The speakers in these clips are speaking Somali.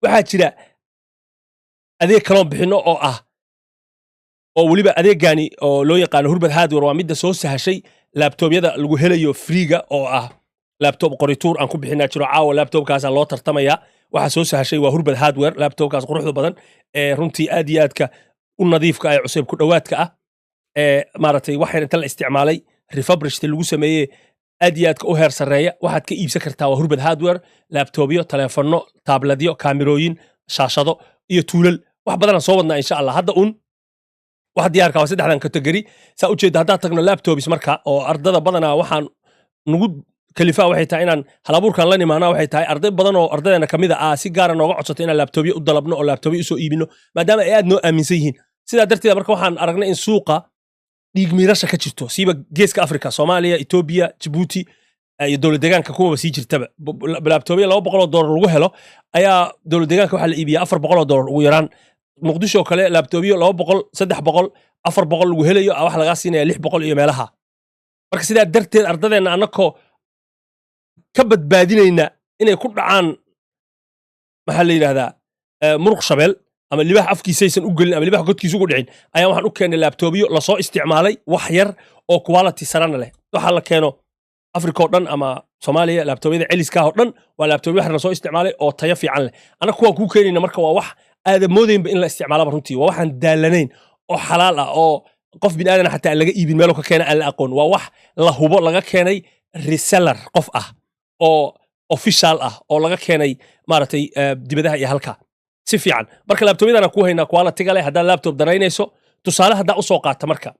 waxaa jira adeeg kaloon bixinno oo weliba adeeggaani oo loo yaqaano Hurbad Hardware waa midda soo sahashay laabtoobyada lagu helayo freega oo laabtoob qorituur aan ku bixinaa jiro caawa laabtoobkaasa loo tartamaya waxa soo sahashay waa Hurbad Hardware laabtoobkaas quruxda badan runtii aad iyo aadka u nadiifka ay cusub ku dhawaadka maaragtay waxaan inta la isticmaalay refurbished lagu sameeyay aad iyo aadka u heer sareeya waxaad ka iibsan kartaa waa Hurbad Hardware laabtoobyo telefoonno tabladyo kaamirooyin shaashado iyo tuulal wax badan soo wadnaa insha Allah hadda waxa diyaarka waa saddexdan category saa u jeeda hadda tagno laptops marka oo ardada badana waxaan nugu kalifa waxay tahay inaan halabuurkan la nimaana waxay tahay arday badan oo ardadeena kamid ah si gaar ah nooga codsato inaan laptopyo u dalabno oo laptopyo soo iibino maadaama ay aad noo aaminsan yihiin sida darteed marka waxaan aragnay in suuqa dhiig miirasha ka jirto siiba geeska Afrika Soomaaliya Ethiopia Djibouti iyo dawlad deegaanka kuwa sii jirtaba laptopyo $200 lagu helo ayaa dawlad deegaanka waxa la iibiyaa $400 ugu yaraan muqdisho kale laptopyo 200 300 400 lagu helayo wax laga siinaya 600 iyo meelaha marka sida darteed ardadeena anako ka badbaadinayna inay ku dhacaan waxa la yiraahdaa muruq shabeel ama libax afkiisaysan u galin ama libax godkiisa ugu dhicin ayaa waxaan u keenay laptopyo la soo isticmaalay wax yar oo quality sarana leh waxa la keeno Afrika oo dhan ama Soomaaliya laptopyada celiska oo dhan waa laptopyo wax la soo isticmaalay oo tayo fiican leh ana kuwa ku keenayna marka waa wax aadamoodeenba in la isticmaalo runtii waa waxaan daalanayn oo xalaal ah oo qof bin aadan xataa laga iibin meel ka keenay aan la aqoon waa wax la hubo laga keenay reseller qof ah oo official ah oo laga keenay maaragtay dibadaha iyo halka si fiican marka laptopyadana ku hayna quality leh hadda laptop danaynayso tusaale hadda u soo qaata marka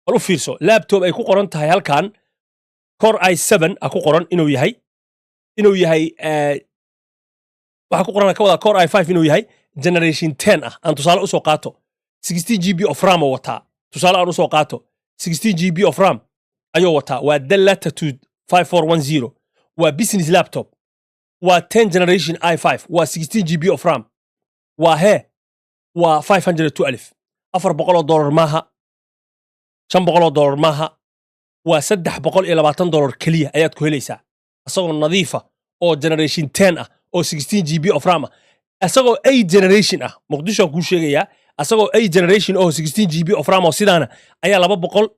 wal u fiirso laptop ay ku qoran tahay halkan Core i7 ku qoran inuu yahay waxa ku qoran ka wada Core i5 inuu yahay generation 10 aan tusaale u soo qaato 16GB of RAM wata tusaale aan u soo qaato 16GB of RAM ayo wata waa Dell Latitude 5410 waa business laptop waa 10 generation i5 waa 16GB of RAM waa $512 $400 maaha $500 maaha waa $320 kaliya ayaad ku helaysaa asagoo nadiifa oo generation 10 oo 16GB of RAM asagoo 8 generation muqdisho ku sheegaya asagoo 8 generation oo 16GB of RAM oo sidaana ayaa 200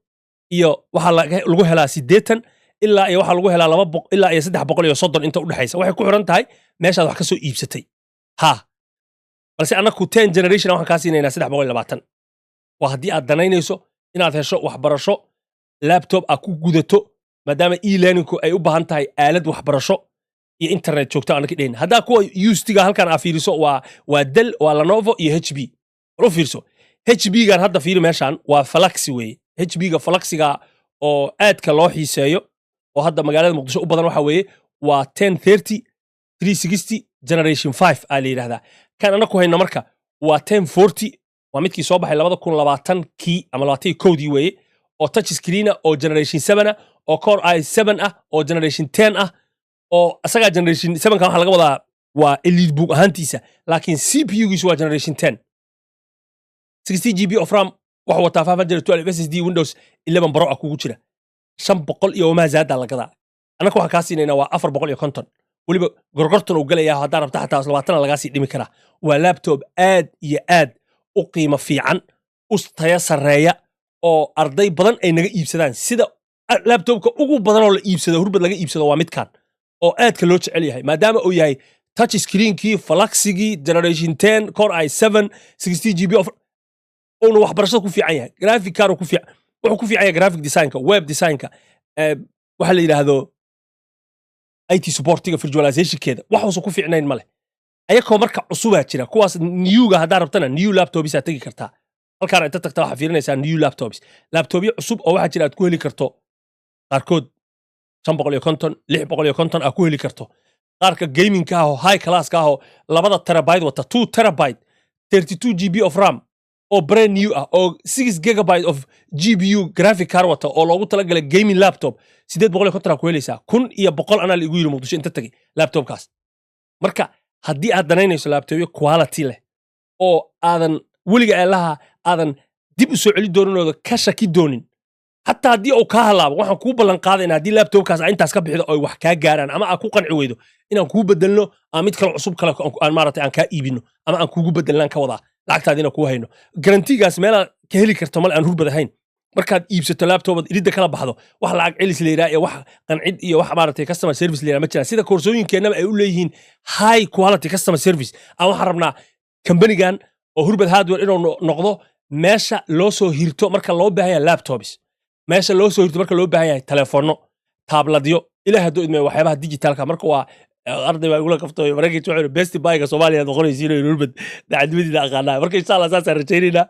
iyo waxa lagu helaa 80 ilaa iyo waxa lagu helaa 200 ilaa iyo 330 inta u dhaxaysa waxay ku xiran tahay meeshaad wax ka soo iibsatay balse anaku 10 generation waxaan ka siinayna 320 waa hadii aad danaynayso inaad hesho waxbarasho laptop ku gudato maadaama e-learning ay u baahan tahay aalad waxbarasho iyo internet joogto aan ka dhigin hadda kuwa UST-ga halkan aad fiiriso waa Dell waa Lenovo iyo HP u fiirso HP-gan hadda fiiri meeshan waa Galaxy way HP-ga Galaxy-ga oo aadka loo xiiseeyo oo hadda magaalada Muqdisho u badan waxa weeye waa 1030 360 generation 5 aa la yiraahdaa kan ana ku hayna marka waa 1040 waa midkii soo baxay 2020 kii ama 21 weeye oo touch screen oo generation 7 oo Core i7 oo generation 10 oo asaga generation 7 kan waxa laga wadaa waa elite book ahaantiisa laakiin CPU-giisu waa generation 10 60GB of RAM waxa wataa 512 SSD Windows 11 Pro kugu jira 500 iyo ma zaada la gadaa anaka waxa ka siinayna waa 450 waliba gorgortan uu galaya haddaan rabta xataa 20 laga sii dhimi kara waa laptop aad iyo aad u qiimo fiican u tayo sareeya oo arday badan ay naga iibsadaan sida laptopka ugu badan oo la iibsado Hurbad laga iibsado waa midkan oo aadka loo jecel yahay maadaama uu yahay touch screen-kii Galaxy generation 10 Core i7 16GB of oo waxbarashada ku fiican yahay graphic card ku fiican wuxuu ku fiican yahay graphic design-ka web design-ka waxa la yiraahdo IT supportiga visualization-keeda waxaas ku fiicnayn male ayakoo marka cusubaa jira kuwaas new-ga hadda rabtana new laptops aad tagi kartaa halkaan inta tagtaa waxa fiirinaysaa new laptopyo cusub oo waxa jira aad ku heli karto qaarkood 550 650 aad ku heli karto qaarka gaming-ka ah oo high class-ka ah oo 2 terabyte wata 2 terabyte 32GB of RAM oo brand new oo 6GB of GPU graphic card wata oo loogu talagalay gaming laptop 850 ku helaysaa 1100 ana lagu yiri Muqdisho inta tagay laptopkaas marka haddii aad danaynayso laptopyo quality leh oo aadan weliga aadan dib u soo celi dooninooda ka shaki doonin حتى هدي او ka halaabo waxaan kuu ballan qaadaynaa haddii laptopkaas aan intaas ka bixido oo wax kaa gaaraan ama aad ku qanci weydo inaan kuu bedelno ama mid kale cusub kale aan maaragtay aan kaa iibino ama aan kuugu bedelnaan ka wadaa lacagtaadina kuu hayno garantigaas meelaad ka heli karto male aan hurbad ahayn markaad iibsato laptopad iridda kala baxdo wax lacag celis la yidhaha iyo wax qancid iyo wax maaragtay customer service la yidhaha ma jiraan sida koorsooyinkeennaba ay u leeyihiin high quality customer service aan waxaan rabnaa kambanigan oo hurbad hardware inuu noqdo meesha loo soo hirto marka loo baahan yahay laptops meesha loo soo hirto marka loo baahan yahay telefoonno taabladyo ilaah hadduu idmay waxyaabaha digitalka marka waa arday baa igula kaftooy maragii wuxuu best buyga Soomaaliya noqonaysiin hurbad dacadmadiina aqaanaa marka insha Allah saas aan rajaynayna